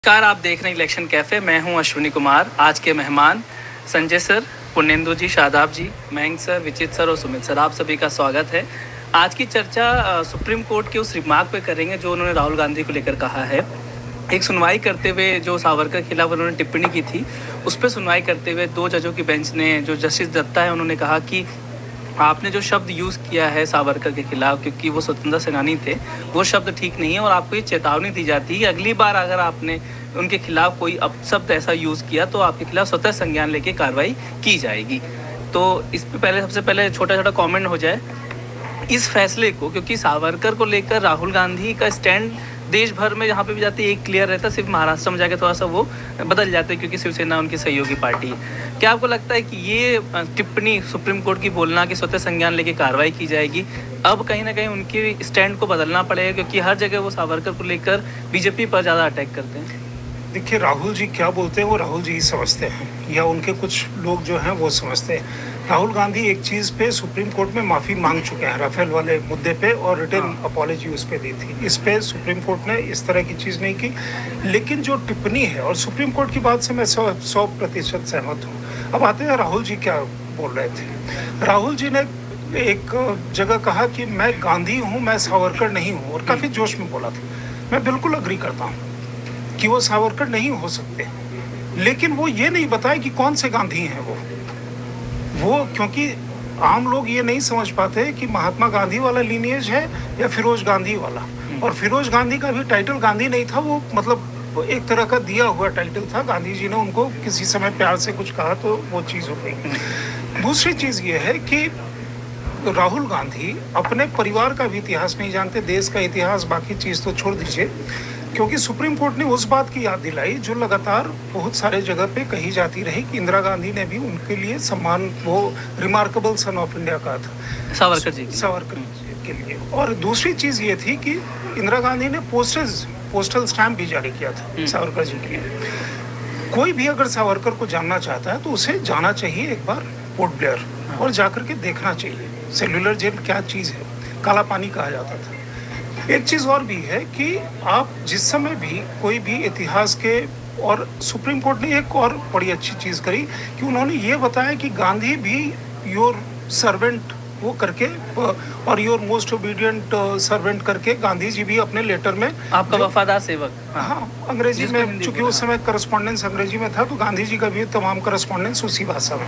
नमस्कार, आप देख रहे हैं इलेक्शन कैफ़े। मैं हूं अश्विनी कुमार। आज के मेहमान संजय सर, पुण्येंदु जी, शादाब जी, मयंक सर, विचित सर और सुमित सर, आप सभी का स्वागत है। आज की चर्चा सुप्रीम कोर्ट के उस रिमार्क पे करेंगे जो उन्होंने राहुल गांधी को लेकर कहा है। एक सुनवाई करते हुए जो सावरकर के खिलाफ उन्होंने टिप्पणी की थी, उस पर सुनवाई करते हुए 2 जजों की बेंच ने, जो जस्टिस दत्ता है, उन्होंने कहा कि आपने जो शब्द यूज़ किया है सावरकर के खिलाफ, क्योंकि वो स्वतंत्रता सेनानी थे, वो शब्द ठीक नहीं है और आपको ये चेतावनी दी जाती है कि अगली बार अगर आपने उनके खिलाफ कोई अपशब्द ऐसा यूज़ किया तो आपके खिलाफ स्वतः संज्ञान लेके कार्रवाई की जाएगी। तो इस पे पहले सबसे पहले छोटा छोटा कमेंट हो जाए इस फैसले को, क्योंकि सावरकर को लेकर राहुल गांधी का स्टैंड देश भर में जहाँ पे भी जाते एक क्लियर रहता है, सिर्फ महाराष्ट्र में जाके थोड़ा सा वो बदल जाते हैं क्योंकि शिवसेना उनकी सहयोगी पार्टी है। क्या आपको लगता है कि ये टिप्पणी सुप्रीम कोर्ट की बोलना कि स्वतः संज्ञान लेके कार्रवाई की जाएगी, अब कहीं ना कहीं उनके स्टैंड को बदलना पड़ेगा, क्योंकि हर जगह वो सावरकर को लेकर बीजेपी पर ज़्यादा अटैक करते हैं? देखिए, राहुल जी क्या बोलते हैं वो राहुल जी ही समझते हैं, या उनके कुछ लोग जो हैं वो समझते हैं। राहुल गांधी एक चीज़ पे सुप्रीम कोर्ट में माफ़ी मांग चुके हैं, राफेल वाले मुद्दे पे, और रिटर्न अपॉलॉजी उस पर दी थी। इस पे सुप्रीम कोर्ट ने इस तरह की चीज़ नहीं की। लेकिन जो टिप्पणी है, और सुप्रीम कोर्ट की बात से मैं 100% सहमत हूँ। अब आते हैं राहुल जी क्या बोल रहे थे। राहुल जी ने एक जगह कहा कि मैं गांधी हूँ, मैं सावरकर नहीं हूँ, और काफ़ी जोश में बोला था। मैं बिल्कुल अग्री करता हूँ कि वो सावरकर नहीं हो सकते, लेकिन वो ये नहीं बताए कि कौन से गांधी हैं वो, क्योंकि आम लोग ये नहीं समझ पाते कि महात्मा गांधी वाला लीनिएज है या फिरोज गांधी वाला। और फिरोज गांधी का भी टाइटल गांधी नहीं था, वो मतलब एक तरह का दिया हुआ टाइटल था। गांधी जी ने उनको किसी समय प्यार से कुछ कहा तो वो चीज़ हो गई। दूसरी चीज़ ये है कि राहुल गांधी अपने परिवार का भी इतिहास नहीं जानते, देश का इतिहास, बाकी चीज़ तो छोड़ दीजिए, क्योंकि सुप्रीम कोर्ट ने उस बात की याद दिलाई जो लगातार बहुत सारे जगह पे कही जाती रही कि इंदिरा गांधी ने भी उनके लिए सम्मान, वो रिमार्केबल सन ऑफ इंडिया कहा था सावरकर के लिए। और दूसरी चीज़ ये थी कि इंदिरा गांधी ने पोस्टल स्टैम्प भी जारी किया था सावरकर जी के लिए। कोई भी अगर सावरकर को जानना चाहता है तो उसे जाना चाहिए एक बार पोर्ट ब्लेयर, और जाकर के देखना चाहिए सेल्युलर जेल क्या चीज़ है, काला पानी कहा जाता था। एक चीज़ और भी है कि आप जिस समय भी कोई भी इतिहास के, और सुप्रीम कोर्ट ने एक और बड़ी अच्छी चीज़ करी कि उन्होंने ये बताया कि गांधी भी योर सर्वेंट वो करके, और योर मोस्ट ओबीडियंट सर्वेंट करके, गांधी जी भी अपने लेटर में आपका वफादार सेवक। हाँ, अंग्रेजी में, चूंकि उस समय करस्पॉन्डेंस अंग्रेजी में था तो गांधी जी का भी तमाम करस्पॉन्डेंस उसी भाषा में।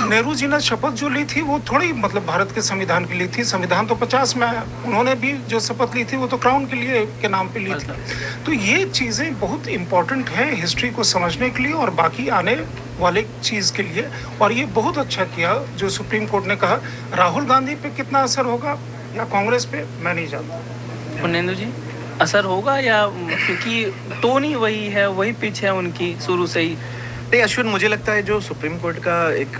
नेहरू जी ने शपथ जो ली थी वो थोड़ी मतलब भारत के संविधान की ली थी। संविधान तो 50 में है, उन्होंने भी जो शपथ ली थी वो तो क्राउन के लिए के नाम पे ली थी। तो ये चीज़ें बहुत इम्पोर्टेंट हैं हिस्ट्री को समझने के लिए और बाकी आने वाले चीज़ के लिए। और ये बहुत अच्छा किया जो सुप्रीम कोर्ट ने कहा। राहुल गांधी पे कितना असर होगा या कांग्रेस पे, मैं नहीं जानता। पुण्येंदु जी, असर होगा या, क्योंकि टोन ही वही है, वही पिच है उनकी शुरू से ही। नहीं अश्विन, मुझे लगता है जो सुप्रीम कोर्ट का एक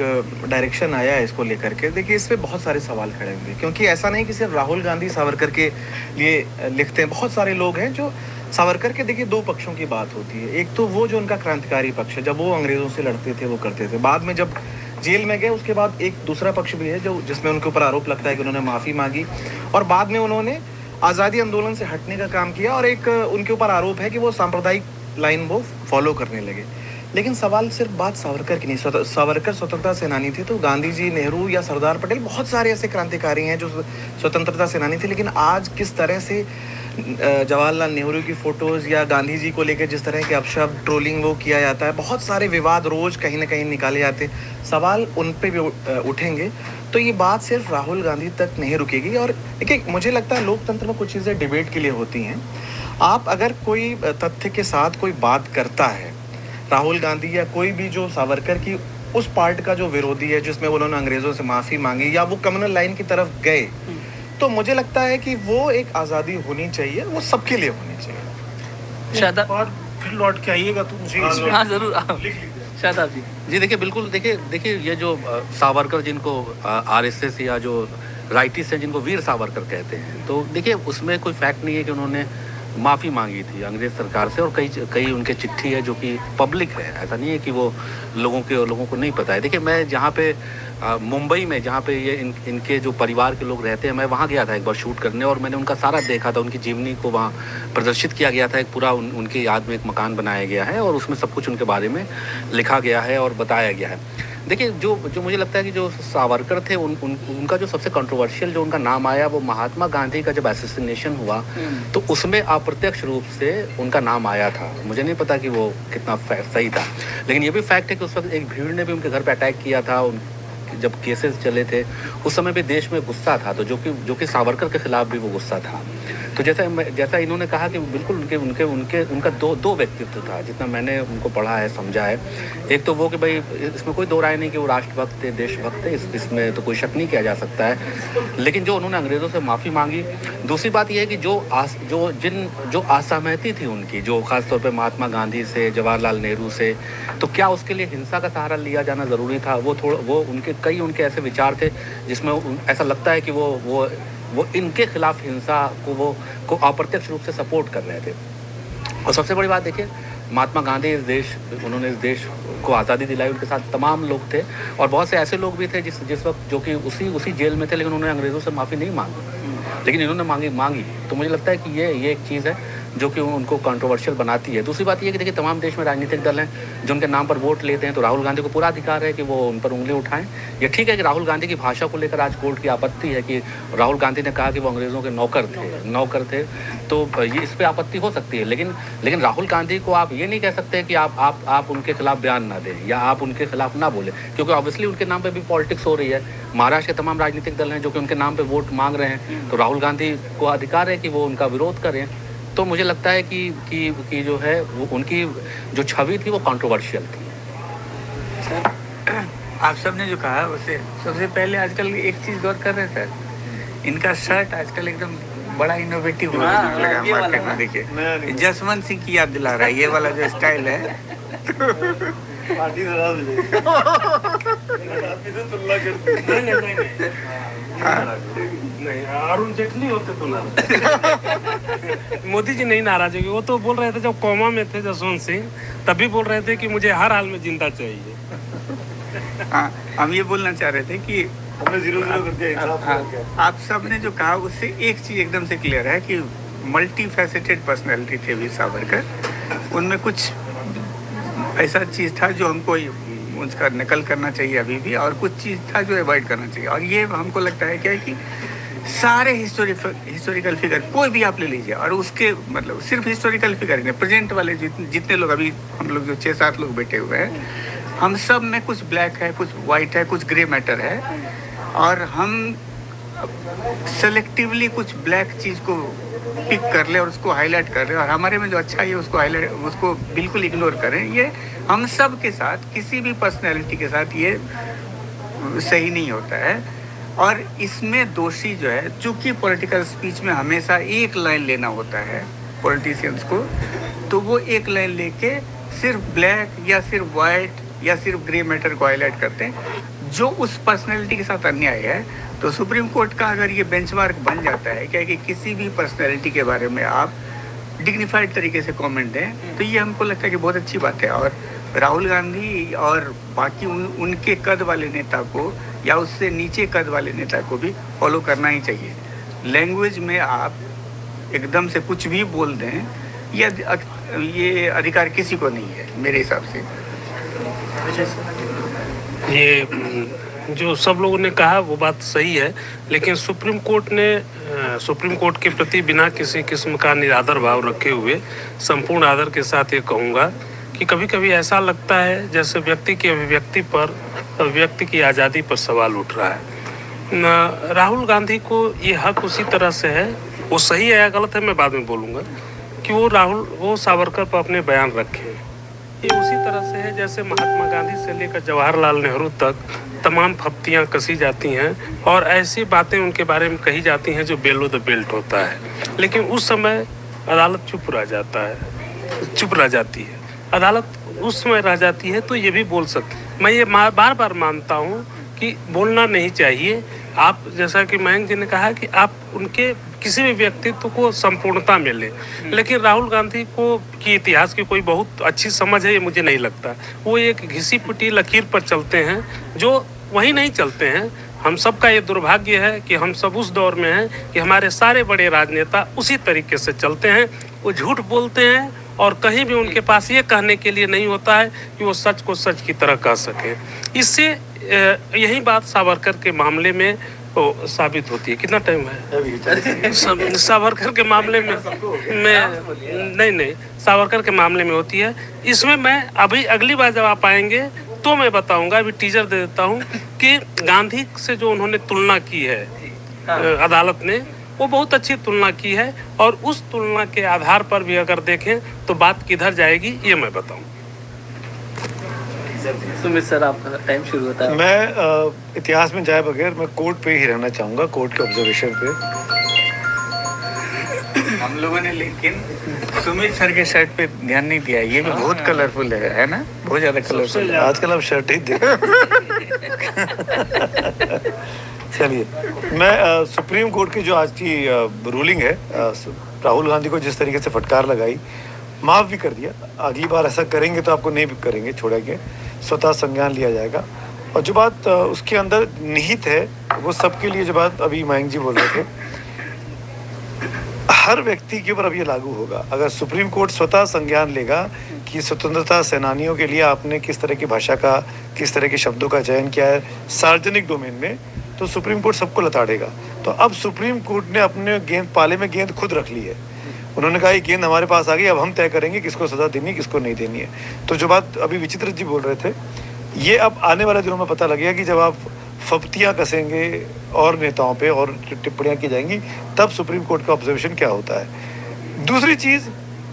डायरेक्शन आया है इसको लेकर के, देखिए इस पे बहुत सारे सवाल खड़े होंगे, क्योंकि ऐसा नहीं कि सिर्फ राहुल गांधी सावरकर के लिए लिखते हैं। बहुत सारे लोग हैं जो सावरकर के, देखिए दो पक्षों की बात होती है। एक तो वो जो उनका क्रांतिकारी पक्ष है, जब वो अंग्रेज़ों से लड़ते थे वो करते थे, बाद में जब जेल में गए उसके बाद एक दूसरा पक्ष भी है जो जिसमें उनके ऊपर आरोप लगता है कि उन्होंने माफ़ी मांगी और बाद में उन्होंने आज़ादी आंदोलन से हटने का काम किया, और एक उनके ऊपर आरोप है कि वो सांप्रदायिक लाइन वो फॉलो करने लगे। लेकिन सवाल सिर्फ बात सावरकर की नहीं, सावरकर स्वतंत्रता सेनानी थे तो गांधी जी, नेहरू या सरदार पटेल, बहुत सारे ऐसे क्रांतिकारी हैं जो स्वतंत्रता सेनानी थे। लेकिन आज किस तरह से जवाहरलाल नेहरू की फ़ोटोज़ या गांधी जी को लेकर जिस तरह के अपशब्द, ट्रोलिंग वो किया जाता है, बहुत सारे विवाद रोज़ कहीं ना कहीं निकाले जाते हैं, सवाल उन पर भी उठेंगे। तो ये बात सिर्फ राहुल गांधी तक नहीं रुकेगी। और देखिए, मुझे लगता है लोकतंत्र में कुछ चीज़ें डिबेट के लिए होती हैं। आप अगर कोई तथ्य के साथ कोई बात करता है, राहुल गांधी या कोई भी जो सावरकर की उस पार्ट का जो विरोधी है जिसमें उन्होंने अंग्रेज़ों से माफ़ी मांगी या वो कम्युनल लाइन की तरफ गए, तो मुझे लगता है कि वो एक आज़ादी होनी चाहिए, वो सबके लिए होनी चाहिए। शादाब, और फिर लौट के आइएगा तो मुझे हाँ ज़रूर, शादाब जी। जी देखिए, बिल्कुल देखिए ये जो सावरकर जिनको आरएसएस या जो राइटिस्ट हैं जिनको वीर सावरकर कहते हैं, तो देखिए उसमें कोई फैक्ट नहीं है कि उन्होंने माफ़ी मांगी थी अंग्रेज़ सरकार से, और कई कई उनके चिट्ठी है जो कि पब्लिक है, ऐसा नहीं है कि वो लोगों को नहीं पता है। देखिए, मैं जहाँ पे मुंबई में जहाँ पे ये इनके जो परिवार के लोग रहते हैं, मैं वहाँ गया था एक बार शूट करने, और मैंने उनका सारा देखा था। उनकी जीवनी को वहाँ प्रदर्शित किया गया था। एक पूरा उनकी याद में एक मकान बनाया गया है और उसमें सब कुछ उनके बारे में लिखा गया है और बताया गया है। देखिए, जो मुझे लगता है कि जो सावरकर थे, उनका जो सबसे कंट्रोवर्शियल जो उनका नाम आया, वो महात्मा गांधी का जब असैसिनेशन हुआ तो उसमें अप्रत्यक्ष रूप से उनका नाम आया था। मुझे नहीं पता कि वो कितना सही था, लेकिन ये भी फैक्ट है कि उस वक्त एक भीड़ ने भी उनके घर पे अटैक किया था। जब केसेस चले थे उस समय भी देश में गुस्सा था, तो जो कि सावरकर के खिलाफ भी वो गुस्सा था। तो जैसा इन्होंने कहा कि बिल्कुल उनका दो व्यक्तित्व था, जितना मैंने उनको पढ़ा है, समझा है। एक तो वो कि भाई इसमें कोई दो राय नहीं कि वो राष्ट्रभक्त थे, देशभक्त थे, इसमें तो कोई शक नहीं किया जा सकता है। लेकिन जो उन्होंने अंग्रेज़ों से माफ़ी मांगी। दूसरी बात यह है कि जो असहमति थी उनकी, जो खासतौर पर महात्मा गांधी से, जवाहरलाल नेहरू से, तो क्या उसके लिए हिंसा का सहारा लिया जाना ज़रूरी था? वो उनके ऐसे विचार थे जिसमें ऐसा लगता है कि वो इनके खिलाफ हिंसा को अप्रत्यक्ष रूप से सपोर्ट कर रहे थे। और सबसे बड़ी बात देखिए, महात्मा गांधी उन्होंने इस देश को आज़ादी दिलाई, उनके साथ तमाम लोग थे, और बहुत से ऐसे लोग भी थे जिस वक्त जो कि उसी जेल में थे, लेकिन उन्होंने अंग्रेज़ों से माफ़ी नहीं मांगी, लेकिन इन्होंने मांगी। तो मुझे लगता है कि ये एक चीज़ है जो कि उनको कंट्रोवर्शियल बनाती है। दूसरी बात ये कि देखिए, तमाम देश में राजनीतिक दल हैं जो उनके नाम पर वोट लेते हैं, तो राहुल गांधी को पूरा अधिकार है कि वो उन पर उंगली उठाएं। ये ठीक है कि राहुल गांधी की भाषा को लेकर आज कोर्ट की आपत्ति है कि राहुल गांधी ने कहा कि वो अंग्रेज़ों के नौकर थे, तो ये इस पर आपत्ति हो सकती है। लेकिन राहुल गांधी को आप ये नहीं कह सकते कि आप उनके खिलाफ बयान ना दें या आप उनके खिलाफ ना बोलें, क्योंकि ऑब्वियसली उनके नाम पर भी पॉलिटिक्स हो रही है। महाराष्ट्र के तमाम राजनीतिक दल हैं जो कि उनके नाम पर वोट मांग रहे हैं, तो राहुल गांधी को अधिकार है कि वो उनका विरोध करें। तो मुझे लगता है कि जो है वो उनकी जो छवि थी वो कंट्रोवर्शियल थी। आप सब ने जो कहा उससे सबसे पहले आजकल एक चीज़ गौर कर रहे थे, इनका शर्ट आजकल एकदम बड़ा इनोवेटिव लगा मार्केट में। देखिए, जसवंत सिंह की याद दिला रहा है ये वाला जो स्टाइल है। नहीं, अरुण जेटली होते तो नाराज। मोदी जी नहीं नाराज होंगे। वो तो बोल रहे थे जब कोमा में थे जसवंत सिंह, तभी बोल रहे थे कि मुझे हर हाल में जिंदा चाहिए। हाँ, हम ये बोलना चाह रहे थे कि हमने 0-0 कर दिया। आप सब ने जो कहा उससे एक चीज एकदम से क्लियर है कि मल्टी फैसेटेड पर्सनैलिटी थे वीर सावरकर। उनमें कुछ ऐसा चीज था जो हमको उसका नकल करना चाहिए अभी भी, और कुछ चीज़ था जो अवॉइड करना चाहिए। और ये हमको लगता है क्या है कि सारे हिस्टोरिकल फिगर कोई भी आप ले लीजिए, और उसके मतलब सिर्फ हिस्टोरिकल फिगर नहीं, प्रेजेंट वाले जितने लोग अभी हम लोग जो 6-7 लोग बैठे हुए हैं, हम सब में कुछ ब्लैक है, कुछ वाइट है, कुछ ग्रे मैटर है, और हम सेलेक्टिवली कुछ ब्लैक चीज़ को पिक कर ले और उसको हाईलाइट कर रहे हैं, और हमारे में जो अच्छा है उसको बिल्कुल इग्नोर करें। ये हम सब के साथ, किसी भी पर्सनैलिटी के साथ ये सही नहीं होता है। और इसमें दोषी जो है, चूंकि पॉलिटिकल स्पीच में हमेशा एक लाइन लेना होता है पॉलिटिशियंस को, तो वो एक लाइन लेके सिर्फ ब्लैक या सिर्फ वाइट या सिर्फ ग्रे मैटर को हाईलाइट करते हैं, जो उस पर्सनैलिटी के साथ अन्याय है। तो सुप्रीम कोर्ट का अगर ये बेंचमार्क बन जाता है क्या कि किसी भी पर्सनैलिटी के बारे में आप डिग्निफाइड तरीके से कमेंट दें, तो ये हमको लगता है कि बहुत अच्छी बात है। और राहुल गांधी और बाकी उनके कद वाले नेता को या उससे नीचे कद वाले नेता को भी फॉलो करना ही चाहिए। लैंग्वेज में आप एकदम से कुछ भी बोल दें, ये अधिकार किसी को नहीं है मेरे हिसाब से। ये जो सब लोगों ने कहा वो बात सही है, लेकिन सुप्रीम कोर्ट के प्रति बिना किसी किस्म का निरादर भाव रखे हुए राहुल आदर के साथ ये कहूँगा कि कभी कभी ऐसा लगता है जैसे व्यक्ति की अभिव्यक्ति पर, व्यक्ति की आज़ादी पर सवाल उठ रहा है। राहुल गांधी को ये हक उसी तरह से है, वो सही है या गलत है मैं बाद में बोलूँगा, कि वो सावरकर पर अपने बयान रखें। ये उसी तरह से है जैसे महात्मा गांधी से लेकर जवाहरलाल नेहरू तक तमाम फप्तियाँ कसी जाती हैं और ऐसी बातें उनके बारे में कही जाती हैं जो बेलो द बेल्ट होता है, लेकिन उस समय अदालत चुप रह जाती है। अदालत उस समय रह जाती है तो ये भी बोल सकते। मैं ये बार बार मानता हूँ कि बोलना नहीं चाहिए। आप जैसा कि मयंक जी ने कहा कि आप उनके किसी भी व्यक्तित्व को संपूर्णता मिले। लेकिन राहुल गांधी को की इतिहास की कोई बहुत अच्छी समझ है ये मुझे नहीं लगता। वो एक घिसी पिटी लकीर पर चलते हैं जो वहीं नहीं चलते हैं। हम सबका ये दुर्भाग्य है कि हम सब उस दौर में हैं कि हमारे सारे बड़े राजनेता उसी तरीके से चलते हैं। वो झूठ बोलते हैं और कहीं भी उनके पास ये कहने के लिए नहीं होता है कि वो सच को सच की तरह कह सकें। इससे यही बात सावरकर के मामले में साबित होती है। कितना टाइम है? सावरकर के मामले में नहीं सावरकर के मामले में होती है। इसमें मैं अभी अगली बार जब आप आएंगे तो मैं बताऊंगा, अभी टीजर दे देता हूं कि गांधी से जो उन्होंने तुलना की है अदालत ने, वो बहुत अच्छी तुलना की है और उस तुलना के आधार पर भी अगर देखें तो बात किधर जाएगी ये मैं बताऊं। सुमित सर, आपका टाइम शुरू होता है। मैं इतिहास में जाए बगैर मैं कोर्ट पे ही रहना चाहूँगा, कोर्ट के ऑब्जर्वेशन पे। हम लोगों ने लेकिन सुमित सर के शर्ट पे ध्यान नहीं दिया। ये भी बहुत कलरफुल है ना? बहुत ज्यादा कलरफुल। आजकल आप शर्ट ही दे। चलिए, मैं सुप्रीम कोर्ट की जो आज की रूलिंग है, राहुल गांधी को जिस तरीके से फटकार लगाई, माफ़ भी कर दिया। अगली बार ऐसा करेंगे तो आपको नहीं करेंगे, छोड़ेंगे, स्वतः संज्ञान लिया जाएगा। और जो बात उसके अंदर निहित है वो सबके लिए, जो बात अभी मयंक जी बोल रहे थे, हर व्यक्ति के ऊपर अब ये लागू होगा। अगर सुप्रीम कोर्ट स्वतः संज्ञान लेगा कि स्वतंत्रता सेनानियों के लिए आपने किस तरह की भाषा का, किस तरह के शब्दों का चयन किया है सार्वजनिक डोमेन में, तो सुप्रीम कोर्ट सबको लताड़ेगा। तो अब सुप्रीम कोर्ट ने अपने गेंद पाले में गेंद खुद रख ली है। उन्होंने कहा ये गेंद हमारे पास आ गई, अब हम तय करेंगे किसको सज़ा देनी है, किसको नहीं देनी है। तो जो बात अभी विचित्र जी बोल रहे थे, ये अब आने वाले दिनों में पता लगेगा कि जब आप फब्तियाँ कसेंगे और नेताओं पे और टिप्पणियाँ की जाएंगी, तब सुप्रीम कोर्ट का ऑब्जर्वेशन क्या होता है। दूसरी चीज़,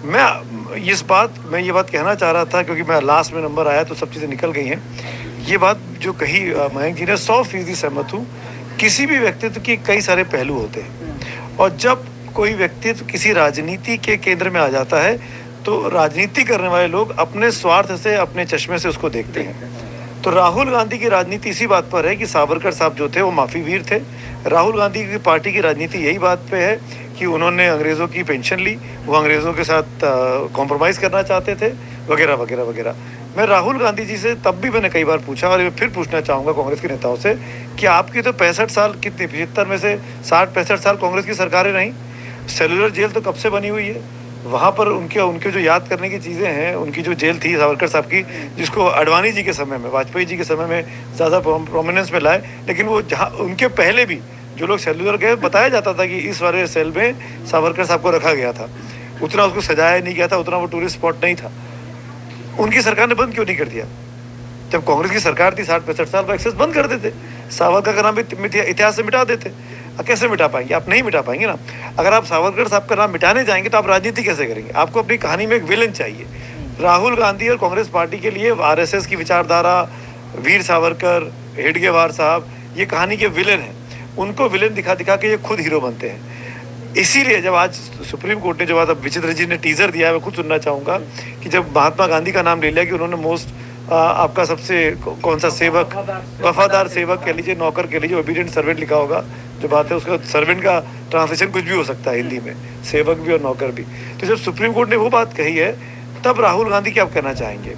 मैं ये बात कहना चाह रहा था, क्योंकि मैं लास्ट में नंबर आया तो सब चीज़ें निकल गई हैं। ये बात जो कही मयंक जी ने, 100% सहमत हूँ। किसी भी व्यक्तित्व के कई सारे पहलू होते हैं और जब कोई व्यक्तित्व किसी राजनीति के केंद्र में आ जाता है तो राजनीति करने वाले लोग अपने स्वार्थ से, अपने चश्मे से उसको देखते हैं। तो राहुल गांधी की राजनीति इसी बात पर है कि सावरकर साहब जो थे वो माफ़ी वीर थे। राहुल गांधी की पार्टी की राजनीति यही बात पे है कि उन्होंने अंग्रेज़ों की पेंशन ली, वो अंग्रेज़ों के साथ कॉम्प्रोमाइज़ करना चाहते थे, वगैरह वगैरह वगैरह। मैं राहुल गांधी जी से तब भी मैंने कई बार पूछा और फिर पूछना चाहूँगा कांग्रेस के नेताओं से कि आपकी तो 65 साल, कितनी 75 में से 60-65 साल कांग्रेस की सरकारें रहीं। सेलुलर जेल तो कब से बनी हुई है, वहाँ पर उनके जो याद करने की चीज़ें हैं, उनकी जो जेल थी सावरकर साहब की, जिसको अडवाणी जी के समय में, वाजपेयी जी के समय में ज़्यादा प्रोमिनेंस में लाए, लेकिन वो जहाँ उनके पहले भी जो लोग सेलुलर गए, बताया जाता था कि इस वाले सेल में सावरकर साहब को रखा गया था। उतना उसको सजाया नहीं गया था, उतना वो टूरिस्ट स्पॉट नहीं था। उनकी सरकार ने बंद क्यों नहीं कर दिया? जब कांग्रेस की सरकार थी 60-65 साल का एक्सेस बंद कर देते, सावरकर का नाम भी इतिहास से मिटा देते। कैसे मिटा पाएंगे? आप नहीं मिटा पाएंगे ना। अगर आप सावरकर साहब का नाम मिटाने जाएंगे तो आप राजनीति कैसे करेंगे? आपको अपनी कहानी में एक विलन चाहिए। राहुल गांधी और कांग्रेस पार्टी के लिए आरएसएस की विचारधारा, वीर सावरकर, हेडगेवार साहब, ये कहानी के विलन हैं। उनको विलन दिखा दिखा के ये खुद हीरो बनते हैं। इसीलिए जब आज सुप्रीम कोर्ट ने, जो बात अब विचित्र जी ने टीजर दिया है, मैं खुद सुनना चाहूँगा कि जब महात्मा गांधी का नाम ले लिया कि उन्होंने मोस्ट आपका सबसे कौन सा सेवक, वफादार सेवक कह लीजिए, नौकर कह लीजिए, ओबीडियंट सर्वेंट लिखा होगा, जो बात है उसका सर्वेंट का ट्रांसलेशन कुछ भी हो सकता है हिंदी में, सेवक भी और नौकर भी। तो जब सुप्रीम कोर्ट ने वो बात कही है, तब राहुल गांधी क्या कहना चाहेंगे?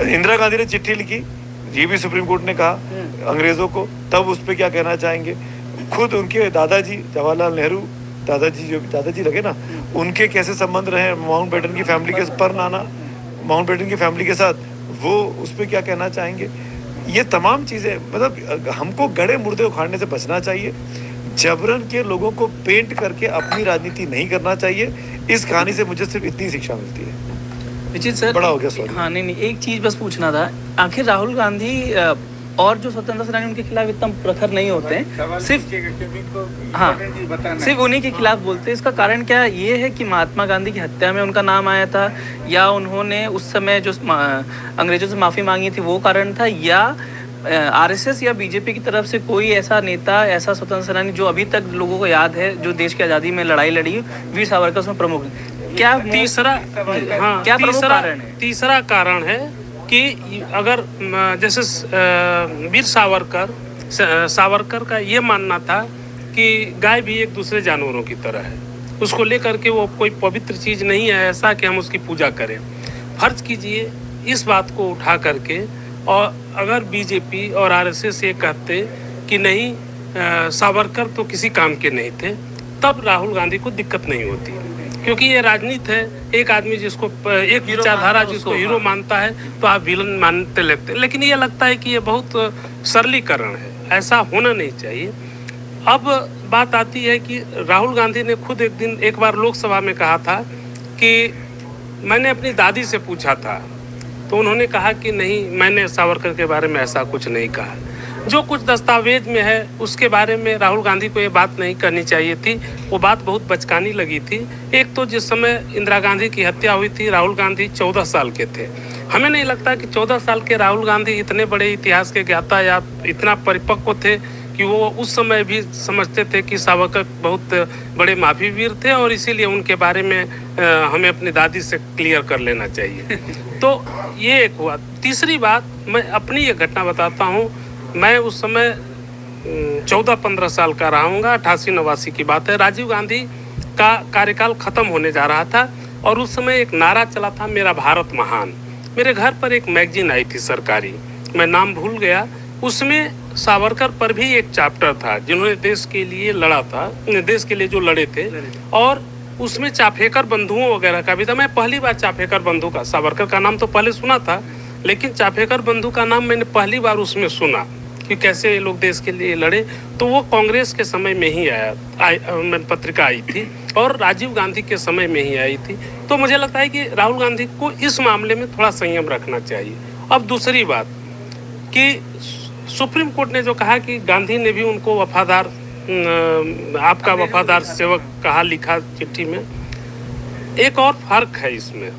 इंदिरा गांधी ने चिट्ठी लिखी, ये भी सुप्रीम कोर्ट ने कहा अंग्रेज़ों को, तब उस पर क्या कहना चाहेंगे? खुद उनके दादाजी जवाहरलाल नेहरू, दादाजी लगे ना, उनके कैसे संबंध रहे माउंट बेटन की फैमिली के पर नाना माउंट बेटन की फैमिली के साथ, वो उस पर क्या कहना चाहेंगे? ये तमाम चीज़ें, मतलब हमको गड़े मुर्दे उखाड़ने से बचना चाहिए। जबरन के लोगों को पेंट करके अपनी राजनीति नहीं करना चाहिए। इस कहानी से मुझे सिर्फ इतनी शिक्षा मिलती है। विचित सर, बड़ा हो गया सवाल। हाँ नहीं, एक चीज़ बस पूछना था, आखिर राहुल गांधी और जो स्वतंत्रता सेनानी उनके खिलाफ इतना प्रखर नहीं होते हैं, सिर्फ उन्हीं के खिलाफ बोलते हैं। इसका कारण क्या ये है कि महात्मा गांधी की हत्या में उनका नाम आया था, या उन्होंने उस समय जो अंग्रेजों से माफ़ी मांगी थी वो कारण था, या आरएसएस या बीजेपी की तरफ से कोई ऐसा नेता, ऐसा स्वतंत्र सेनानी जो अभी तक लोगों को याद है, जो देश की आज़ादी में लड़ाई लड़ी, वीर सावरकर उसमें प्रमुख? क्या तीसरा कारण है? तीसरा कारण है कि अगर जैसे वीर सावरकर का ये मानना था कि गाय भी एक दूसरे जानवरों की तरह है, उसको लेकर के वो कोई पवित्र चीज़ नहीं है ऐसा कि हम उसकी पूजा करें। फर्ज कीजिए इस बात को उठा करके, और अगर बीजेपी और आरएसएस ये कहते कि नहीं सावरकर तो किसी काम के नहीं थे, तब राहुल गांधी को दिक्कत नहीं होती, क्योंकि ये राजनीति है। एक आदमी जिसको एक विचारधारा जिसको हीरो मानता है तो आप विलन मानते लगते, लेकिन ये लगता है कि ये बहुत सरलीकरण है, ऐसा होना नहीं चाहिए। अब बात आती है कि राहुल गांधी ने खुद एक बार लोकसभा में कहा था कि मैंने अपनी दादी से पूछा था, तो उन्होंने कहा कि नहीं, मैंने सावरकर के बारे में ऐसा कुछ नहीं कहा। जो कुछ दस्तावेज में है उसके बारे में राहुल गांधी को ये बात नहीं करनी चाहिए थी, वो बात बहुत बचकानी लगी थी। एक तो जिस समय इंदिरा गांधी की हत्या हुई थी, राहुल गांधी 14 साल के थे। हमें नहीं लगता कि 14 साल के राहुल गांधी इतने बड़े इतिहास के ज्ञाता या इतना परिपक्व थे कि वो उस समय भी समझते थे कि सावरकर बहुत बड़े माफी वीर थे और इसीलिए उनके बारे में हमें अपनी दादी से क्लियर कर लेना चाहिए। तो ये एक हुआ। तीसरी बात, मैं अपनी ये घटना बताता हूँ। मैं उस समय 14-15 साल का रहा हूँगा, 88-89 की बात है। राजीव गांधी का कार्यकाल खत्म होने जा रहा था और उस समय एक नारा चला था, मेरा भारत महान। मेरे घर पर एक मैगजीन आई थी सरकारी, मैं नाम भूल गया, उसमें सावरकर पर भी एक चैप्टर था जिन्होंने देश के लिए लड़ा था, देश के लिए जो लड़े थे, और उसमें चाफेकर बंधुओं वगैरह का भी था। मैं पहली बार चाफेकर बंधु का, सावरकर का नाम तो पहले सुना था, लेकिन चाफेकर बंधु का नाम मैंने पहली बार उसमें सुना कि कैसे ये लोग देश के लिए लड़े। तो वो कांग्रेस के समय में ही पत्रिका आई थी और राजीव गांधी के समय में ही आई थी। तो मुझे लगता है कि राहुल गांधी को इस मामले में थोड़ा संयम रखना चाहिए। अब दूसरी बात कि सुप्रीम कोर्ट ने जो कहा कि गांधी ने भी उनको वफादार, आपका वफादार सेवक कहा, लिखा चिट्ठी में, एक और फर्क है इसमें।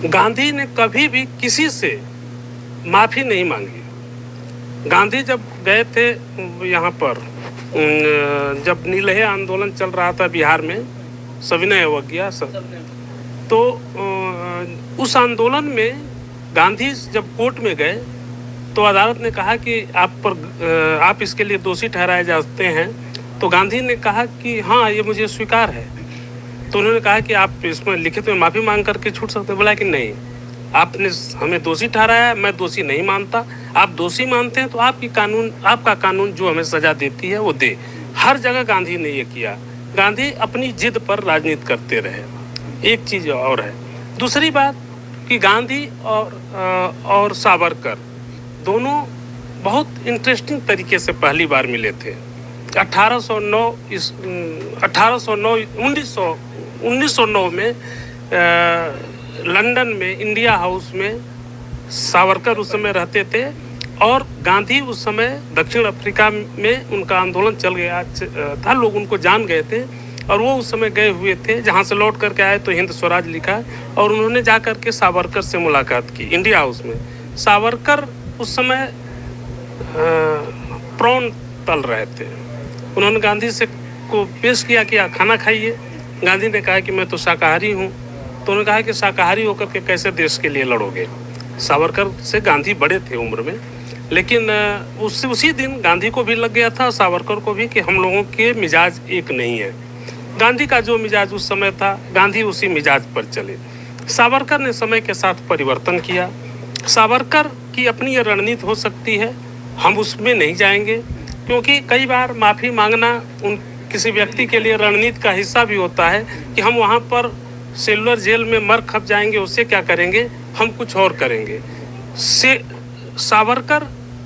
गांधी ने कभी भी किसी से माफी नहीं मांगी। गांधी जब गए थे यहाँ पर, जब नीलहे आंदोलन चल रहा था बिहार में, सविनय अवज्ञा सब, तो उस आंदोलन में गांधी जब कोर्ट में गए तो अदालत ने कहा कि आप इसके लिए दोषी ठहराए जाते हैं। तो गांधी ने कहा कि हाँ, ये मुझे स्वीकार है। तो उन्होंने कहा कि आप इसमें लिखित में माफ़ी मांग करके छूट सकते हैं। बोला कि नहीं, आपने हमें दोषी ठहराया है, मैं दोषी नहीं मानता। आप दोषी मानते हैं तो आपका कानून जो हमें सजा देती है वो दे। हर जगह गांधी ने ये किया। गांधी अपनी जिद पर राजनीति करते रहे। एक चीज़ और है। दूसरी बात कि गांधी और सावरकर दोनों बहुत इंटरेस्टिंग तरीके से पहली बार मिले थे। 1909 में लंदन में इंडिया हाउस में सावरकर उस समय रहते थे और गांधी उस समय दक्षिण अफ्रीका में उनका आंदोलन चल गया था, लोग उनको जान गए थे और वो उस समय गए हुए थे। जहाँ से लौट करके आए तो हिंद स्वराज लिखा और उन्होंने जा करके सावरकर से मुलाकात की इंडिया हाउस में। सावरकर उस समय प्रॉन तल रहे थे। उन्होंने गांधी से को पेश किया कि खाना खाइए। गांधी ने कहा कि मैं तो शाकाहारी हूँ। तो उन्होंने कहा कि शाकाहारी होकर के कैसे देश के लिए लड़ोगे। सावरकर से गांधी बड़े थे उम्र में, लेकिन उसी दिन गांधी को भी लग गया था, सावरकर को भी, कि हम लोगों के मिजाज एक नहीं है। गांधी का जो मिजाज उस समय था, गांधी उसी मिजाज पर चले। सावरकर ने समय के साथ परिवर्तन किया। सावरकर की अपनी ये रणनीति हो सकती है, हम उसमें नहीं जाएंगे, क्योंकि कई बार माफ़ी मांगना किसी व्यक्ति के लिए रणनीति का हिस्सा भी होता है कि हम वहाँ पर सेलुलर जेल में मर खप जाएंगे, उससे क्या करेंगे, हम कुछ और करेंगे। सावरकर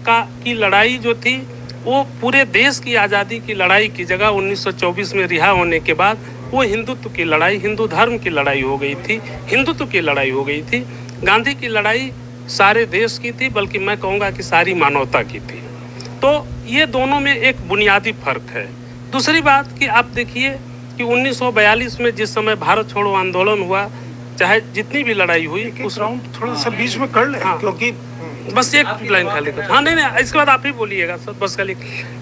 की लड़ाई जो थी वो पूरे देश की आज़ादी की लड़ाई की जगह 1924 में रिहा होने के बाद वो हिंदुत्व की लड़ाई, हिंदू धर्म की लड़ाई हो गई थी, हिंदुत्व की लड़ाई हो गई थी। गांधी की लड़ाई सारे देश की थी, बल्कि मैं कहूँगा कि सारी मानवता की थी। तो ये दोनों में एक बुनियादी फर्क है। दूसरी बात कि आप देखिए कि 1942 में जिस समय भारत छोड़ो आंदोलन हुआ, चाहे जितनी भी लड़ाई हुई, उस राउंड थोड़ा सा बीच में कर ले। हाँ, क्योंकि बस एक लाइन खाली कर। हाँ नहीं, इसके बाद आप ही बोलिएगा सर, बस खाली।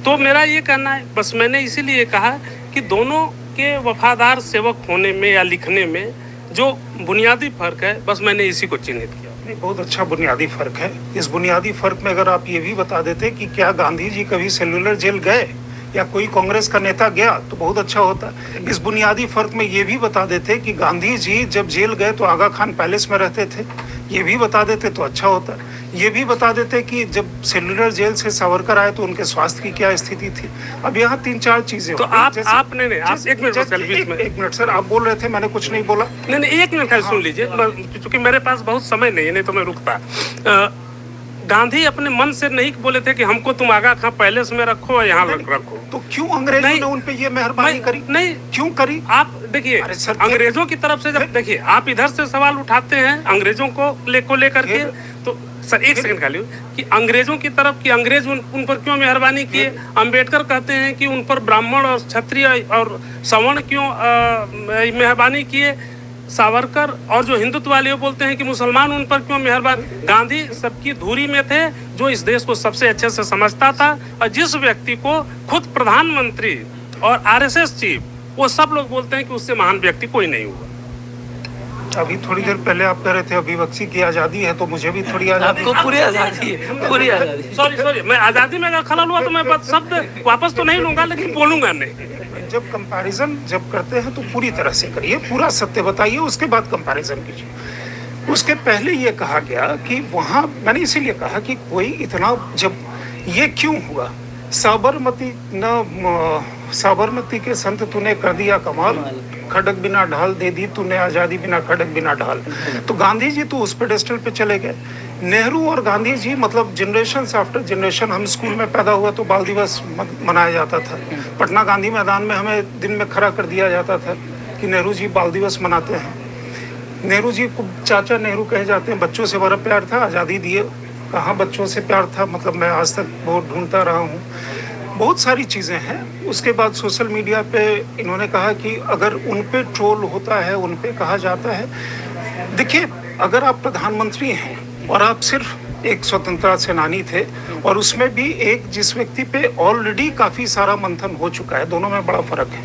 तो मेरा ये कहना है, बस मैंने इसीलिए कहा कि दोनों के वफादार सेवक होने में या लिखने में जो बुनियादी फर्क है, बस मैंने इसी को चिन्हित किया। नहीं, बहुत अच्छा बुनियादी फर्क है। इस बुनियादी फर्क में अगर आप ये भी बता देते कि क्या गांधी जी कभी सेलुलर जेल गए या कोई कांग्रेस का नेता गया तो बहुत अच्छा होता। इस बुनियादी फर्क में ये भी बता देते कि गांधी जी जब जेल गए तो आगा खान पैलेस में रहते थे, ये भी बता देते तो अच्छा होता। ये भी बता देते कि जब सेलुलर जेल से सावरकर आए तो उनके स्वास्थ्य की क्या स्थिति थी। अब यहाँ 3-4 चीजें तो आप नहीं आप एक मिनट एक मिनट सर, आप बोल रहे थे, मैंने कुछ नहीं बोला। नहीं एक मिनट खाली सुन लीजिए, क्योंकि मेरे पास बहुत समय नहीं है, नहीं तो मैं रुकता। गांधी अपने मन से नहीं बोले थे कि हमको तुम आगा खां पैलेस में रखो और यहाँ रखो। तो क्यों अंग्रेजों ने उन पे ये मेहरबानी करी? नहीं क्यों करी? आप देखिए अंग्रेजों की तरफ से जब देखिए आप इधर से सवाल उठाते हैं अंग्रेजों को लेकर के, तो सर एक सेकंड खाली कि अंग्रेजों की तरफ कि अंग्रेज उन पर क्यों मेहरबानी किए। अंबेडकर कहते हैं कि उन पर ब्राह्मण और क्षत्रिय और सवर्ण क्यों मेहरबानी किए। सावरकर और जो हिंदुत्व वाले बोलते हैं कि मुसलमान उन पर क्यों मेहरबान। गांधी सबकी धुरी में थे, जो इस देश को सबसे अच्छे से समझता था, और जिस व्यक्ति को खुद प्रधानमंत्री और आरएसएस चीफ वो सब लोग बोलते हैं कि उससे महान व्यक्ति कोई नहीं हुआ। अभी थोड़ी देर पहले आप कह रहे थे अभिव्यक्ति की आजादी है, तो मुझे भी थोड़ी आजादी। आपको पूरी आजादी है, पूरी आजादी। सॉरी मैं आजादी में अगर खलल हुआ तो मैं शब्द वापस तो नहीं लूंगा, लेकिन बोलूंगा नहीं। जब कंपैरिजन जब करते हैं तो पूरी तरह से करिए, पूरा सत्य बताइए, उसके बाद कंपैरिजन कीजिए। उसके पहले ये कहा गया कि वहाँ, मैंने इसीलिए कहा कि कोई इतना, जब ये क्यों हुआ, साबरमती के संत तूने कर दिया कमाल, खड़क बिना ढाल दे दी तूने आजादी बिना खड़क बिना ढाल। तो गांधी जी तो उस पेडेस्टल पे चले गए। नेहरू और गांधी जी मतलब जनरेशन आफ्टर जनरेशन, हम स्कूल में पैदा हुआ तो बाल दिवस मनाया जाता था। पटना गांधी मैदान में हमें दिन में खड़ा कर दिया जाता था कि नेहरू जी बाल दिवस मनाते हैं। नेहरू जी को चाचा नेहरू कहे जाते हैं। बच्चों से बड़ा प्यार था, आज़ादी दिए। कहाँ बच्चों से प्यार था, मतलब मैं आज तक बहुत ढूंढता रहा हूँ। बहुत सारी चीज़ें हैं। उसके बाद सोशल मीडिया पे इन्होंने कहा कि अगर उन पे ट्रोल होता है, उन पे कहा जाता है। देखिए, अगर आप प्रधानमंत्री हैं और आप सिर्फ एक स्वतंत्रता सेनानी थे, और उसमें भी एक जिस व्यक्ति पे ऑलरेडी काफ़ी सारा मंथन हो चुका है, दोनों में बड़ा फ़र्क है।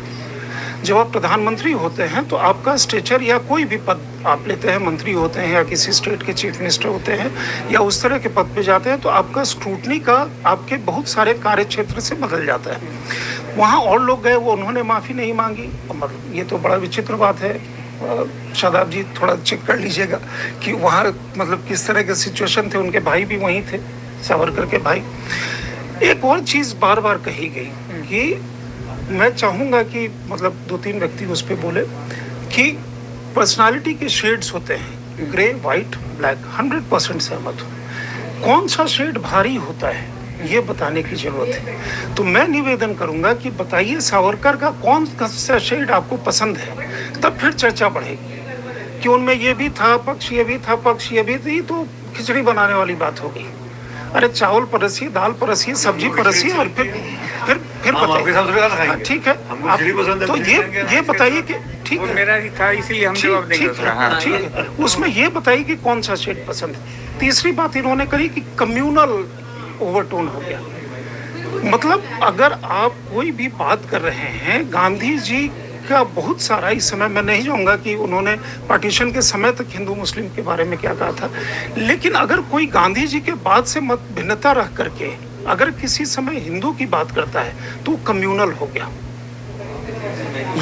जब आप प्रधानमंत्री होते हैं तो आपका स्टेचर, या कोई भी पद आप लेते हैं, मंत्री होते हैं या किसी स्टेट के चीफ मिनिस्टर होते हैं या उस तरह के पद पे जाते हैं, तो आपका स्क्रूटनी का आपके बहुत सारे कार्य क्षेत्र से बदल जाता है। वहाँ और लोग गए, वो उन्होंने माफ़ी नहीं मांगी। ये तो बड़ा विचित्र बात है। शादाब जी थोड़ा चेक कर लीजिएगा कि वहाँ मतलब किस तरह के सिचुएशन थे। उनके भाई भी वहीं थे, सावरकर के भाई। एक और चीज़ बार बार कही गई कि मैं चाहूँगा कि मतलब 2-3 व्यक्ति उस पर बोले कि पर्सनालिटी के शेड्स होते हैं, ग्रे, वाइट, ब्लैक। 100% सहमत हूँ। कौन सा शेड भारी होता है ये बताने की जरूरत है। तो मैं निवेदन करूँगा कि बताइए सावरकर का कौन सा शेड आपको पसंद है, तब फिर चर्चा बढ़ेगी कि उनमें ये भी था पक्ष, ये भी था पक्ष, ये भी थी। तो खिचड़ी बनाने वाली बात होगी। अरे चावल परसिए, दाल परसिए, सब्जी परसिए, और फिर बताइए। ठीक है, तो ये बताइए कि ठीक है, मेरा ही था, इसीलिए हम जवाब देंगे उसका। हाँ, ठीक है, उसमें ये बताइए कि कौन सा शेड पसंद है। तीसरी बात इन्होंने कही कि कम्युनल ओवरटोन हो गया। मतलब अगर आप कोई भी बात कर रहे हैं, गांधी जी का बहुत सारा, इस समय मैं नहीं जाऊंगा कि उन्होंने पार्टीशन के समय तक हिंदू मुस्लिम के बारे में क्या कहा था, लेकिन अगर कोई गांधी जी के बाद से मत भिन्नता रख करके अगर किसी समय हिंदू की बात करता है तो कम्युनल हो गया।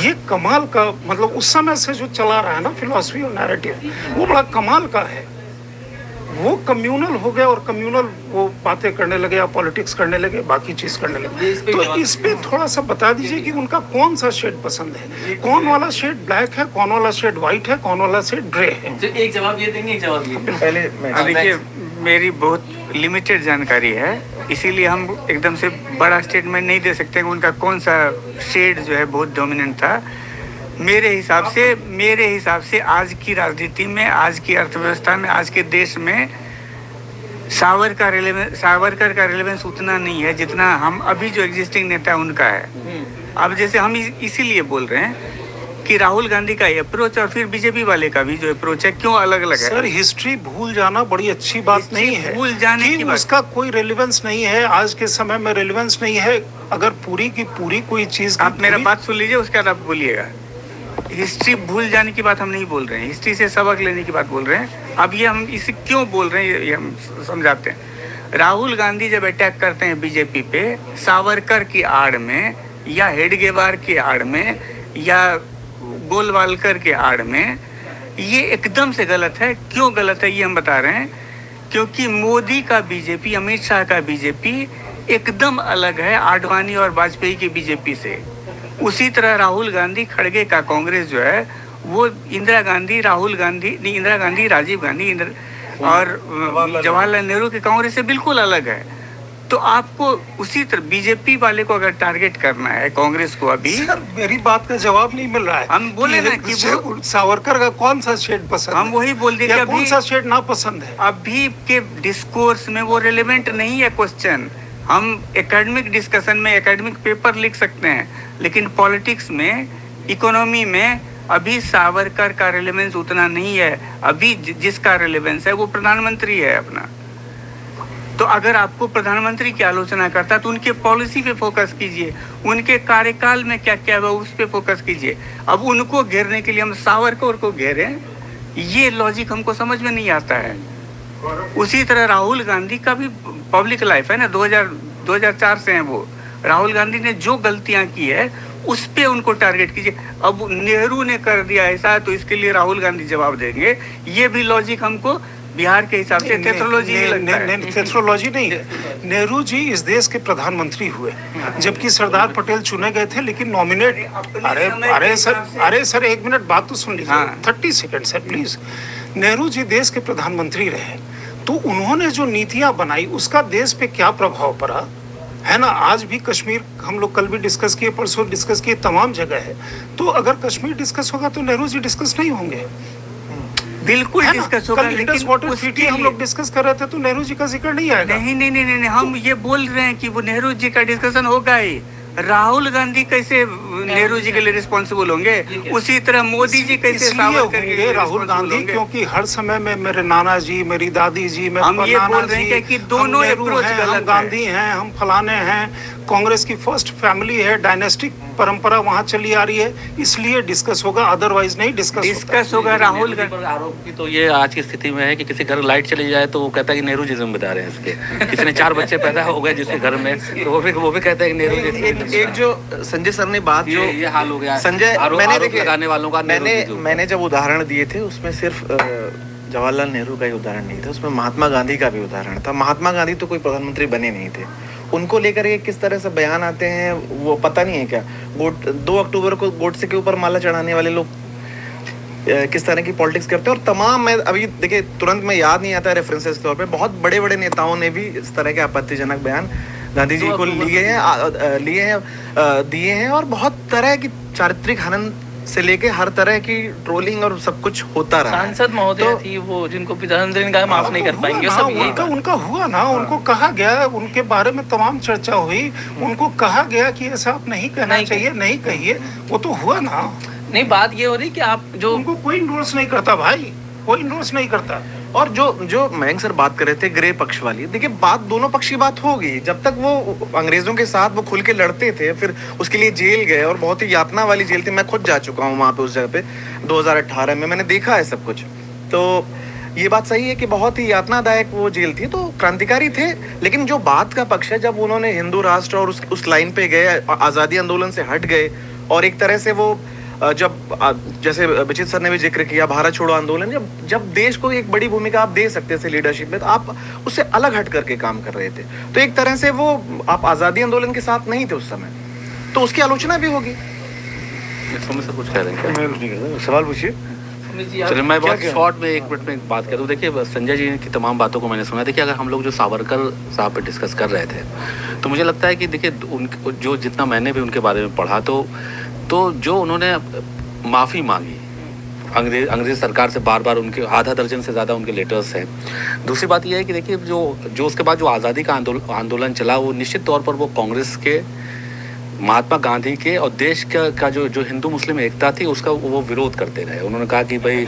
ये कमाल का, मतलब उस समय से जो चला रहा है ना फिलॉसफी और नैरेटिव, वो बड़ा कमाल का है। वो कम्युनल हो गया, और कम्युनल वो बातें करने लगे या पॉलिटिक्स करने लगे, बाकी चीज करने लगे। तो इस पे थोड़ा सा बता दीजिए कि उनका कौन सा शेड पसंद है, कौन वाला शेड ब्लैक है, कौन वाला शेड व्हाइट है, कौन वाला शेड ग्रे है। तो एक जवाब ये देंगे, एक जवाब ये। पहले मैं देखिए, मेरी बहुत लिमिटेड जानकारी है, इसीलिए हम एकदम से बड़ा स्टेटमेंट नहीं दे सकते कि उनका कौन सा शेड जो है बहुत डोमिनेंट था। मेरे हिसाब से आज की राजनीति में, आज की अर्थव्यवस्था में, आज के देश में सावरकर का रिलेवेंस उतना नहीं है जितना हम अभी जो एग्जिस्टिंग नेता उनका है। अब जैसे हम इसीलिए बोल रहे हैं कि राहुल गांधी का अप्रोच और फिर बीजेपी वाले का भी जो अप्रोच है, क्यों अलग अलग है। सर, हिस्ट्री भूल जाना बड़ी अच्छी बात नहीं है। भूल जाने की उसका कोई रेलेवेंस नहीं है, आज के समय में रेलेवेंस नहीं है। अगर पूरी की पूरी कोई चीज, आप मेरा बात सुन लीजिए, उसके बाद आप बोलिएगा। हिस्ट्री भूल जाने की बात हम नहीं बोल रहे हैं, हिस्ट्री से सबक लेने की बात बोल रहे हैं। अब ये हम इसे क्यों बोल रहे हैं ये हम समझाते हैं। राहुल गांधी जब अटैक करते हैं बीजेपी पे सावरकर की आड़ में या हेडगेवार की आड़ में या गोलवालकर के आड़ में, ये एकदम से गलत है। क्यों गलत है ये हम बता रहे हैं, क्योंकि मोदी का बीजेपी, अमित शाह का बीजेपी एकदम अलग है आडवाणी और वाजपेयी की बीजेपी से। उसी तरह राहुल गांधी खड़गे का कांग्रेस जो है वो इंदिरा गांधी, राहुल गांधी नहीं, इंदिरा गांधी, राजीव गांधी और जवाहरलाल नेहरू के कांग्रेस से बिल्कुल अलग है। तो आपको उसी तरह बीजेपी वाले को अगर टारगेट करना है कांग्रेस को, अभी सर मेरी बात का जवाब नहीं मिल रहा है। हम बोले ना कि सावरकर का कौन सा शेड पसंद हम वही बोल दिए कि कौन सा शेड ना पसंद है। अभी के डिस्कोर्स में वो रिलेवेंट नहीं है क्वेश्चन। हम एकेडमिक डिस्कशन में एकेडमिक पेपर लिख सकते हैं, लेकिन पॉलिटिक्स में, इकोनॉमी में अभी सावरकर का रिलेवेंस उतना नहीं है। अभी जिसका रिलेवेंस है वो प्रधानमंत्री है अपना। तो अगर आपको प्रधानमंत्री की आलोचना करता है तो उनके पॉलिसी पे फोकस कीजिए, उनके कार्यकाल में क्या क्या हुआ उस पे फोकस कीजिए। अब उनको घेरने के लिए हम सावरकर को घेरें, ये लॉजिक हमको समझ में नहीं आता है। उसी तरह राहुल गांधी का भी पब्लिक लाइफ है ना, 2004 से हैं वो। राहुल गांधी ने जो गलतियां की है उस पे उनको टारगेट कीजिए। अब नेहरू ने कर दिया ऐसा तो इसके लिए राहुल गांधी जवाब देंगे, ये भी लॉजिक हमको बिहार के हिसाब से टेट्रोलॉजी नहीं लगता है। टेट्रोलॉजी नहीं है। नेहरू जी इस देश के प्रधानमंत्री हुए, जबकि सरदार पटेल चुने गए थे, लेकिन नॉमिनेट। अरे सर एक मिनट बात तो सुन लीजिए। 30 second sir please. Nehru ji देश के प्रधानमंत्री रहे, तो उन्होंने जो नीतियां बनाई उसका देश पे क्या प्रभाव पड़ा है ना। आज भी कश्मीर हम लोग कल भी डिस्कस किए, परसों डिस्कस किए, तमाम जगह है। तो अगर कश्मीर डिस्कस होगा तो नेहरू जी डिस्कस नहीं होंगे। बिल्कुल डिस्कस होगा, लेकिन वाटर ट्रीटी हम लोग डिस्कस कर रहे थे तो नेहरू जी का जिक्र नहीं आएगा। नहीं, हम ये बोल रहे हैं कि वो नेहरू जी का डिस्कशन होगा ही। राहुल गांधी कैसे नेहरू जी के लिए रिस्पॉन्सिबल होंगे, उसी तरह मोदी जी कैसे सावरकर के लिए राहुल गांधी, क्योंकि हर समय में मेरे नाना जी, मेरी दादी जी, हम ये बोल रहे हैं कि दोनों अप्रोच गलत है। हम गांधी हैं, हम फलाने हैं, कांग्रेस की फर्स्ट फैमिली है, डायनेस्टिक परंपरा वहाँ चली आ रही है, इसलिए डिस्कस होगा, अदरवाइज नहीं डिस्कस होगा। राहुल गांधी आरोप की तो ये आज की स्थिति में है कि किसी घर लाइट चली जाए तो वो कहता है कि नेहरू जी जिम्मेदार हैं इसके। किसी ने 4 बच्चे पैदा हो गए जिसके घर में, तो वो भी कहता है कि नेहरू जी। एक जो संजय सर ने बात जो ये हाल हो गया संजय, मैंने लगाने वालों का, मैंने जब उदाहरण दिए थे उसमें सिर्फ जवाहरलाल नेहरू का ही उदाहरण नहीं था, उसमें महात्मा गांधी का भी उदाहरण था। महात्मा गांधी तो कोई प्रधानमंत्री बने नहीं थे, उनको लेकर के किस तरह से बयान आते हैं वो पता नहीं है क्या। 2 अक्टूबर को गोडसे के ऊपर माला चढ़ाने वाले लोग किस तरह की पॉलिटिक्स करते हैं। और तमाम, मैं अभी देखिए तुरंत में याद नहीं आता रेफरेंसेस के तौर पे, बहुत बड़े बड़े नेताओं ने भी इस तरह के आपत्तिजनक बयान गांधी जी को दिए हैं और बहुत तरह की चारित्रिक हनन से लेके हर तरह की ट्रोलिंग और सब कुछ होता रहा। सांसद महोदय थी वो, जिनको प्रधानमंत्री ने कहा माफ नहीं कर पाएंगे, सब यही उनका हुआ ना। उनको कहा गया, उनके बारे में तमाम चर्चा हुई, उनको कहा गया कि ऐसा आप नहीं कहना चाहिए, नहीं कहिए, वो तो हुआ ना। नहीं, बात ये हो रही कि आप जो उनको कोई इंडोर्स नहीं करता भाई, कोई इंडोर्स नहीं करता। और जो मयंक सर बात कर रहे थे ग्रे पक्ष वाली, देखिए बात दोनों पक्ष की बात होगी। जब तक वो अंग्रेजों के साथ वो खुल के लड़ते थे, फिर उसके लिए जेल गए और बहुत ही यातना वाली जेल थी। मैं खुद जा चुका हूँ वहाँ पे, उस जगह पे 2018 में, मैंने देखा है सब कुछ। तो ये बात सही है कि बहुत ही यातनादायक वो जेल थी। तो क्रांतिकारी थे, लेकिन जो बात का पक्ष है, जब उन्होंने हिंदू राष्ट्र और उस लाइन पे गए, आज़ादी आंदोलन से हट गए और एक तरह से वो जब जैसे विचित सर ने भी जिक्र किया भारत छोड़ो आंदोलन, जब देश को एक बड़ी भूमिका आप दे सकते थे लीडरशिप में, तो आप उससे अलग हट करके काम कर रहे थे। तो एक तरह से वो आप आज़ादी आंदोलन के साथ नहीं थे उस समय, तो उसकी आलोचना भी होगी। से कुछ कह रहे हैं क्या? मैं सवाल पूछिए। चलिए मैं बहुत शॉर्ट में 1 मिनट में एक बात करूँ। देखिए संजय जी की तमाम बातों को मैंने सुना। देखिए अगर हम लोग जो सावरकर साहब पे डिस्कस कर रहे थे, तो मुझे लगता है कि देखिए जो जितना मैंने भी उनके बारे में पढ़ा, तो जो उन्होंने माफ़ी मांगी अंग्रेज सरकार से, बार उनके आधा दर्जन से ज़्यादा उनके लेटर्स हैं। दूसरी बात यह है कि देखिए जो उसके बाद जो आज़ादी का आंदोलन चला, वो निश्चित तौर पर वो कांग्रेस के, महात्मा गांधी के और देश का जो हिंदू मुस्लिम एकता थी उसका वो विरोध करते रहे। उन्होंने कहा कि भाई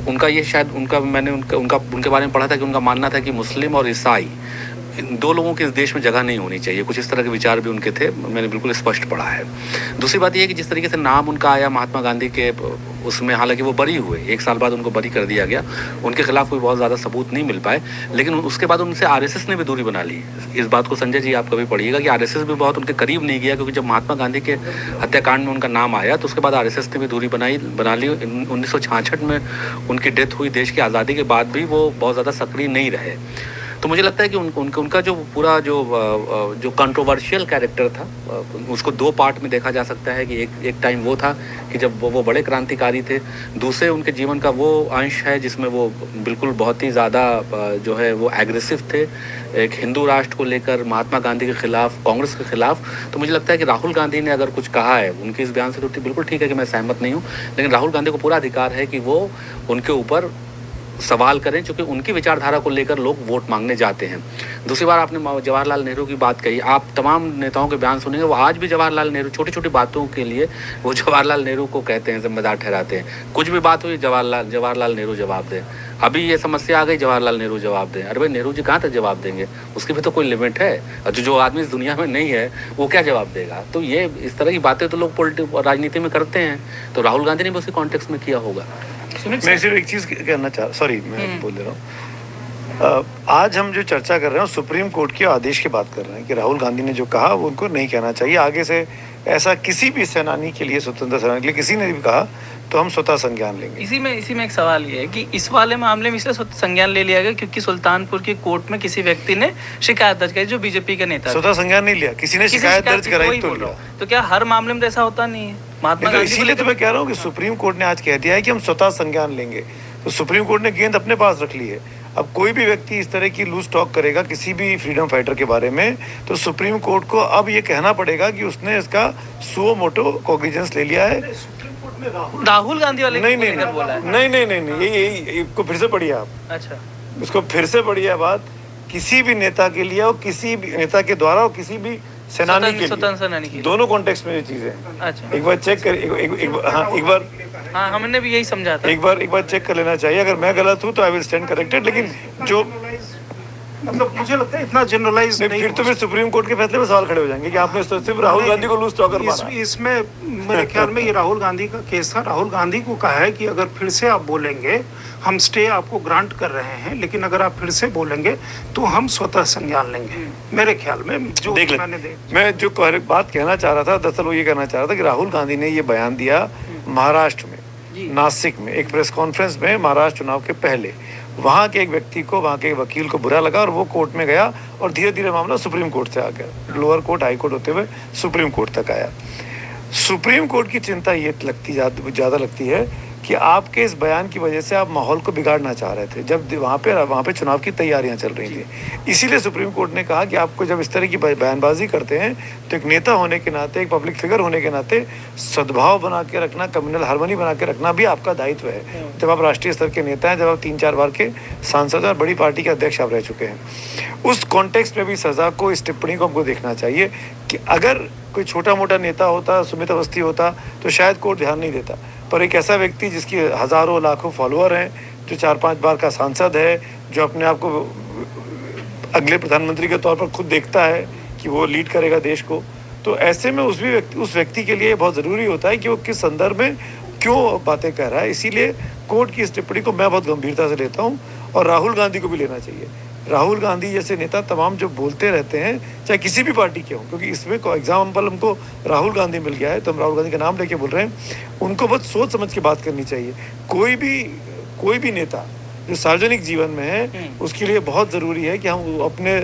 उनका ये शायद मैंने उनके बारे में पढ़ा था कि उनका मानना था कि मुस्लिम और ईसाई इन दो लोगों के इस देश में जगह नहीं होनी चाहिए। कुछ इस तरह के विचार भी उनके थे, मैंने बिल्कुल स्पष्ट पढ़ा है। दूसरी बात यह है कि जिस तरीके से नाम उनका आया महात्मा गांधी के उसमें, हालांकि वो बरी हुए, 1 साल बाद उनको बरी कर दिया गया, उनके खिलाफ कोई बहुत ज़्यादा सबूत नहीं मिल पाए, लेकिन उसके बाद उनसे आरएसएस ने भी दूरी बना ली। इस बात को संजय जी आप कभी पढ़िएगा कि आरएसएस भी बहुत उनके करीब नहीं गया, क्योंकि जब महात्मा गांधी के हत्याकांड में उनका नाम आया तो उसके बाद आरएसएस ने भी दूरी बना ली। 1966 में उनकी डेथ हुई। देश की आज़ादी के बाद भी वो बहुत ज़्यादा सक्रिय नहीं रहे। तो मुझे लगता है कि उनका जो पूरा जो कंट्रोवर्शियल कैरेक्टर था, उसको 2 पार्ट में देखा जा सकता है कि एक टाइम वो था कि जब वो बड़े क्रांतिकारी थे। दूसरे उनके जीवन का वो अंश है जिसमें वो बिल्कुल बहुत ही ज़्यादा जो है वो एग्रेसिव थे, एक हिंदू राष्ट्र को लेकर, महात्मा गांधी के खिलाफ, कांग्रेस के खिलाफ। तो मुझे लगता है कि राहुल गांधी ने अगर कुछ कहा है, उनके इस बयान से तो बिल्कुल ठीक है कि मैं सहमत नहीं हूँ, लेकिन राहुल गांधी को पूरा अधिकार है कि वो उनके ऊपर सवाल करें, क्योंकि उनकी विचारधारा को लेकर लोग वोट मांगने जाते हैं। दूसरी बार आपने जवाहरलाल नेहरू की बात कही, आप तमाम नेताओं के बयान सुनेंगे, वो आज भी जवाहरलाल नेहरू छोटी छोटी बातों के लिए वो जवाहरलाल नेहरू को कहते हैं, जिम्मेदार ठहराते हैं। कुछ भी बात हुई जवाहरलाल नेहरू जवाब दें। अभी ये समस्या आ गई, जवाहरलाल नेहरू जवाब दें। अरे भाई, नेहरू जी कहाँ तक जवाब देंगे? उसकी भी तो कोई लिमिट है। जो आदमी इस दुनिया में नहीं है वो क्या जवाब देगा? तो ये इस तरह की बातें तो लोग राजनीति में करते हैं, तो राहुल गांधी ने भी उसी कॉन्टेक्स्ट में किया होगा। मैं सिर्फ एक चीज़ कहना चाह, सॉरी मैं बोल दे रहा हूँ। आज हम जो चर्चा कर रहे हैं सुप्रीम कोर्ट के आदेश की बात कर रहे हैं कि राहुल गांधी ने जो कहा वो उनको नहीं कहना चाहिए। आगे से ऐसा किसी भी सेनानी के लिए, स्वतंत्रता सेनानी के लिए किसी ने भी कहा तो हम स्वतः संज्ञान लेंगे। इसी में एक सवाल ये है कि इस वाले मामले में इसलिए संज्ञान ले लिया गया क्योंकि सुल्तानपुर की कोर्ट में किसी व्यक्ति ने शिकायत दर्ज करी, जो बीजेपी का नेता। स्वतः संज्ञान नहीं लिया, किसी ने शिकायत दर्ज कराई तो लिया। तो क्या हर मामले में ऐसा होता नहीं है? महात्मा गांधी इसीलिए तो मैं कह रहा हूँ कि सुप्रीम कोर्ट ने आज कह दिया है कि हम स्वतः संज्ञान लेंगे। तो सुप्रीम कोर्ट ने गेंद अपने पास रख ली है। अब कोई भी व्यक्ति इस तरह की लूज टॉक करेगा किसी भी फ्रीडम फाइटर के बारे में, तो सुप्रीम कोर्ट को अब ये कहना पड़ेगा कि उसने इसका सुओ मोटो कॉग्निजेंस ले लिया है। राहुल गांधी वाले नहीं, ये इसको फिर से पढ़िए आप। अच्छा, इसको फिर से पढ़िए बात। किसी भी नेता के लिए और किसी भी नेता के द्वारा और किसी भी सेनानी के लिए, दोनों कॉन्टेक्स्ट में ये चीजें। अच्छा, एक बार चेक कर, एक बार हाँ, हमने भी यही समझा था। एक बार चेक कर लेना चाहिए। अगर मैं गलत हूँ तो आई विल स्टैंड करेक्टेड, लेकिन जो मतलब मुझे लगता है इतना जनरलाइज नहीं। फिर तो फिर सुप्रीम कोर्ट के फैसले में सवाल खड़े हो जाएंगे कि आपने सिर्फ राहुल गांधी को लूज टॉकर माना। इसमें मेरे ख्याल में ये राहुल गांधी का केस था। राहुल गांधी को कहा है कि अगर फिर से आप बोलेंगे, हम स्टे आपको ग्रांट कर रहे हैं, लेकिन अगर आप फिर से बोलेंगे तो हम स्वतः संज्ञान लेंगे। मेरे ख्याल में जो मैं जो बात कहना चाह रहा था, दरअसल वो ये कहना चाह रहा था कि राहुल गांधी ने ये बयान दिया महाराष्ट्र में, नासिक में, एक प्रेस कॉन्फ्रेंस में महाराष्ट्र चुनाव के पहले। वहाँ के एक व्यक्ति को, वहाँ के एक वकील को बुरा लगा और वो कोर्ट में गया और धीरे धीरे मामला सुप्रीम कोर्ट से आ गया, लोअर कोर्ट, हाई कोर्ट होते हुए सुप्रीम कोर्ट तक आया। सुप्रीम कोर्ट की चिंता ये ज़्यादा लगती है कि आपके इस बयान की वजह से आप माहौल को बिगाड़ना चाह रहे थे, जब वहाँ पे चुनाव की तैयारियां चल रही थी। इसीलिए सुप्रीम कोर्ट ने कहा कि आपको जब इस तरह की बयानबाजी करते हैं तो एक नेता होने के नाते, एक पब्लिक फिगर होने के नाते सद्भाव बना के रखना, कम्युनल हार्मनी बना के रखना भी आपका दायित्व है। जब आप राष्ट्रीय स्तर के नेता हैं, जब आप 3-4 बार के सांसद और बड़ी पार्टी के अध्यक्ष आप रह चुके हैं, उस कॉन्टेक्स्ट में भी सज़ा को, इस टिप्पणी को हमको देखना चाहिए कि अगर कोई छोटा मोटा नेता होता, सुमित अवस्थी होता, तो शायद कोर्ट ध्यान नहीं देता। पर एक ऐसा व्यक्ति जिसकी हज़ारों लाखों फॉलोअर हैं, जो 4-5 बार का सांसद है, जो अपने आप को अगले प्रधानमंत्री के तौर पर खुद देखता है कि वो लीड करेगा देश को, तो ऐसे में उस व्यक्ति के लिए बहुत ज़रूरी होता है कि वो किस संदर्भ में क्यों बातें कह रहा है। इसीलिए कोर्ट की इस टिप्पणी को मैं बहुत गंभीरता से लेता हूँ और राहुल गांधी को भी लेना चाहिए। राहुल गांधी जैसे नेता तमाम जो बोलते रहते हैं, चाहे किसी भी पार्टी के हों, क्योंकि इसमें एग्जाम्पल हमको राहुल गांधी मिल गया है तो हम राहुल गांधी का नाम लेके बोल रहे हैं, उनको बहुत सोच समझ के बात करनी चाहिए। कोई भी नेता जो सार्वजनिक जीवन में है, उसके लिए बहुत ज़रूरी है कि हम अपने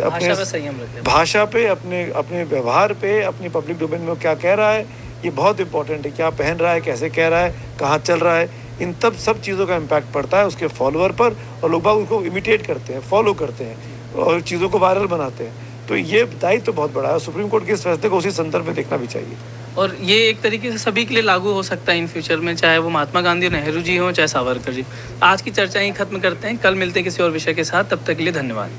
भाषा पे, अपने व्यवहार पे, अपनी पब्लिक डोमेन में क्या कह रहा है, ये बहुत इंपॉर्टेंट है। क्या पहन रहा है, कैसे कह रहा है, कहाँ चल रहा है, इन सब चीज़ों का इम्पैक्ट पड़ता है उसके फॉलोअर पर, और लोग बाग उसको इमिटेट करते हैं, फॉलो करते हैं और चीज़ों को वायरल बनाते हैं। तो ये दायित्व तो बहुत बड़ा है। सुप्रीम कोर्ट के इस फैसले को उसी संदर्भ में देखना भी चाहिए। और ये एक तरीके से सभी के लिए लागू हो सकता है इन फ्यूचर में, चाहे वो महात्मा गांधी और नेहरू जी हों, चाहे सावरकर जी। आज की चर्चा ही खत्म करते हैं, कल मिलते हैं किसी और विषय के साथ। तब तक के लिए धन्यवाद।